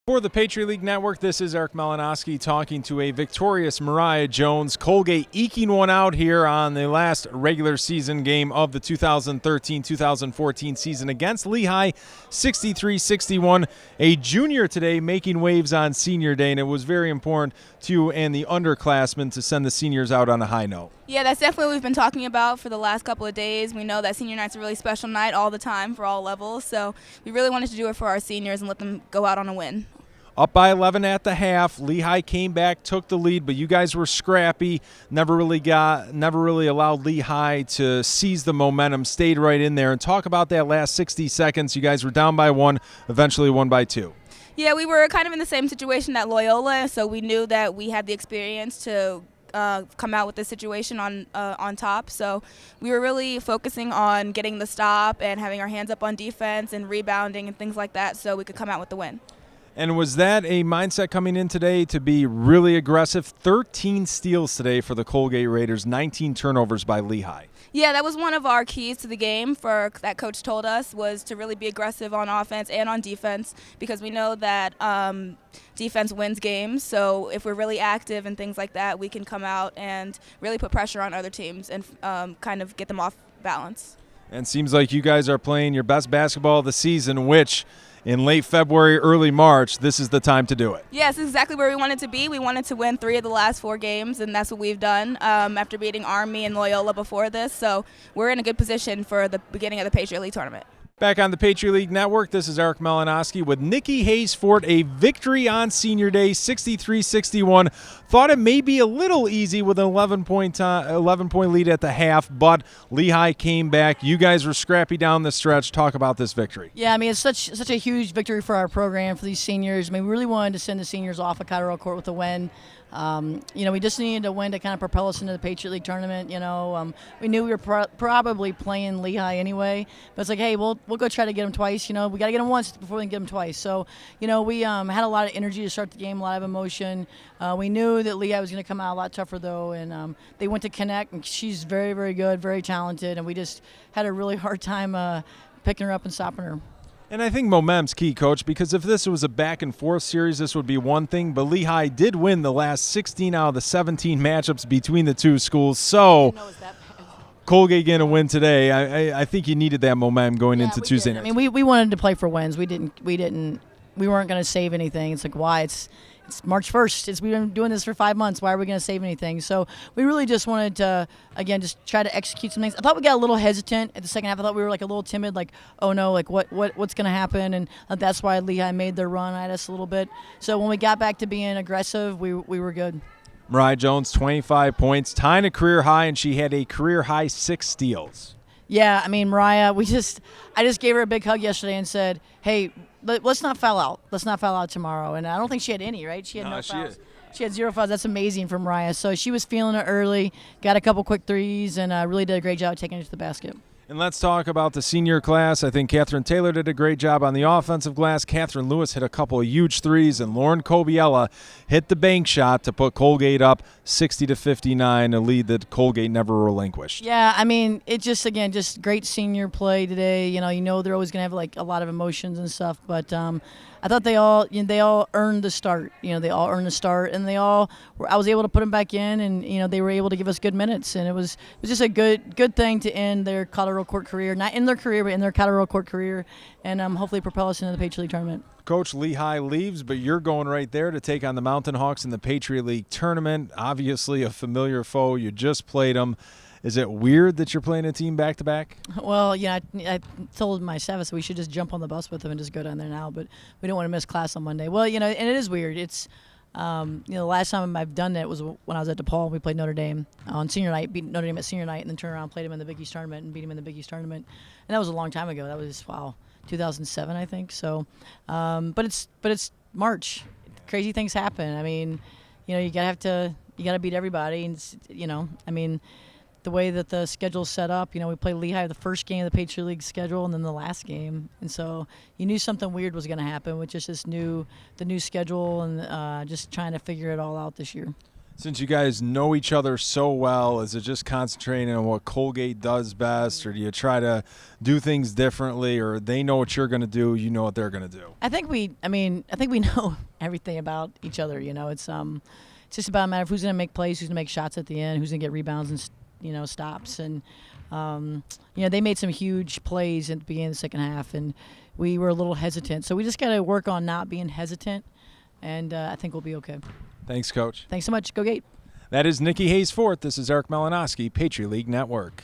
For the Patriot League Network, this is Eric Malanoski talking to a victorious Mariah Jones. Colgate eking one out here on the last regular season game of the 2013-2014 season against Lehigh, 63-61. A junior today making waves on senior day, and it was very important to you and the underclassmen to send the seniors out on a high note. Yeah, that's definitely what we've been talking about for the last couple of days. We know that senior night's a really special night all the time for all levels, so we really wanted to do it for our seniors and let them go out on a win. Up by 11 at the half, Lehigh came back, took the lead, but you guys were scrappy. Never really allowed Lehigh to seize the momentum. Stayed right in there. And talk about that last 60 seconds. You guys were down by 1, eventually won by 2. Yeah, we were kind of in the same situation that Loyola, so we knew that we had the experience to come out with this situation on top. So we were really focusing on getting the stop and having our hands up on defense and rebounding and things like that, so we could come out with the win. And was that a mindset coming in today to be really aggressive? 13 steals today for the Colgate Raiders, 19 turnovers by Lehigh. Yeah, that was one of our keys to the game that coach told us, was to really be aggressive on offense and on defense, because we know that defense wins games. So if we're really active and things like that, we can come out and really put pressure on other teams and kind of get them off balance. And seems like you guys are playing your best basketball of the season, which in late February, early March, this is the time to do it. Yes, exactly where we wanted to be. We wanted to win 3 of the last 4 games, and that's what we've done after beating Army and Loyola before this. So we're in a good position for the beginning of the Patriot League tournament. Back on the Patriot League Network, this is Eric Malanoski with Nicci Hays Fort, a victory on senior day, 63-61. Thought it may be a little easy with an 11-point lead at the half, but Lehigh came back. You guys were scrappy down the stretch. Talk about this victory. Yeah, I mean, it's such a huge victory for our program, for these seniors. I mean, we really wanted to send the seniors off of Colorado Court with a win. We just needed a win to kind of propel us into the Patriot League tournament. We knew we were probably playing Lehigh anyway, but it's like, hey, we'll go try to get them twice. We got to get them once before we can get them twice. So, we had a lot of energy to start the game, a lot of emotion. We knew that Lehigh was going to come out a lot tougher, though, and they went to connect, and she's very, very good, very talented, and we just had a really hard time picking her up and stopping her. And I think momentum's key, Coach, because if this was a back-and-forth series, this would be one thing. But Lehigh did win the last 16 out of the 17 matchups between the two schools. So Colgate getting a win today. I think you needed that momentum going into Tuesday night. I mean, we wanted to play for wins. We weren't going to save anything. It's like, why? It's March 1st. We've been doing this for 5 months. Why are we going to save anything? So we really just wanted to, again, just try to execute some things. I thought we got a little hesitant at the second half. I thought we were like a little timid, like, oh no, like what's going to happen? And that's why Lehigh made their run at us a little bit. So when we got back to being aggressive, we were good. Mariah Jones, 25 points, tying a career high, and she had a career high 6 steals. Yeah, I mean, Mariah, I just gave her a big hug yesterday and said, hey, let's not foul out. Let's not foul out tomorrow. And I don't think she had any, right? She had no fouls. She had 0 fouls. That's amazing for Mariah. So she was feeling it early, got a couple quick threes, and really did a great job taking it to the basket. And let's talk about the senior class. I think Catherine Taylor did a great job on the offensive glass. Catherine Lewis hit a couple of huge threes, and Lauren Cobiella hit the bank shot to put Colgate up 60-59, a lead that Colgate never relinquished. Yeah, I mean, it just great senior play today. They're always going to have like a lot of emotions and stuff, but I thought they all earned the start. They all earned the start, and I was able to put them back in, and they were able to give us good minutes, and it was just a good thing to end their Colorado Court career, not in their career, but in their Colorado Court career, and hopefully propel us into the Patriot League tournament. Coach, Lehigh leaves, but you're going right there to take on the Mountain Hawks in the Patriot League tournament. Obviously a familiar foe. You just played them. Is it weird that you're playing a team back-to-back? Well, I told my staff we should just jump on the bus with them and just go down there now, but we don't want to miss class on Monday. Well, and it is weird. It's, the last time I've done that was when I was at DePaul. We played Notre Dame on senior night, beat Notre Dame at senior night, and then turned around and played them in the Big East tournament and beat them in the Big East tournament. And that was a long time ago. That was, 2007, I think. So, but it's March. Crazy things happen. I mean, you gotta beat everybody, and the way that the schedule's set up, we played Lehigh the first game of the Patriot League schedule and then the last game. And so you knew something weird was going to happen with just the new schedule and just trying to figure it all out this year. Since you guys know each other so well, is it just concentrating on what Colgate does best, or do you try to do things differently, or they know what you're going to do, you know what they're going to do? I think we know everything about each other. It's just about a matter of who's going to make plays, who's going to make shots at the end, who's going to get rebounds and stops. And they made some huge plays at the beginning of the second half, and we were a little hesitant. So we just got to work on not being hesitant, and I think we'll be okay. Thanks, Coach. Thanks so much. Go Gate. That is Nicci Hays Fort. This is Eric Malanoski, Patriot League Network.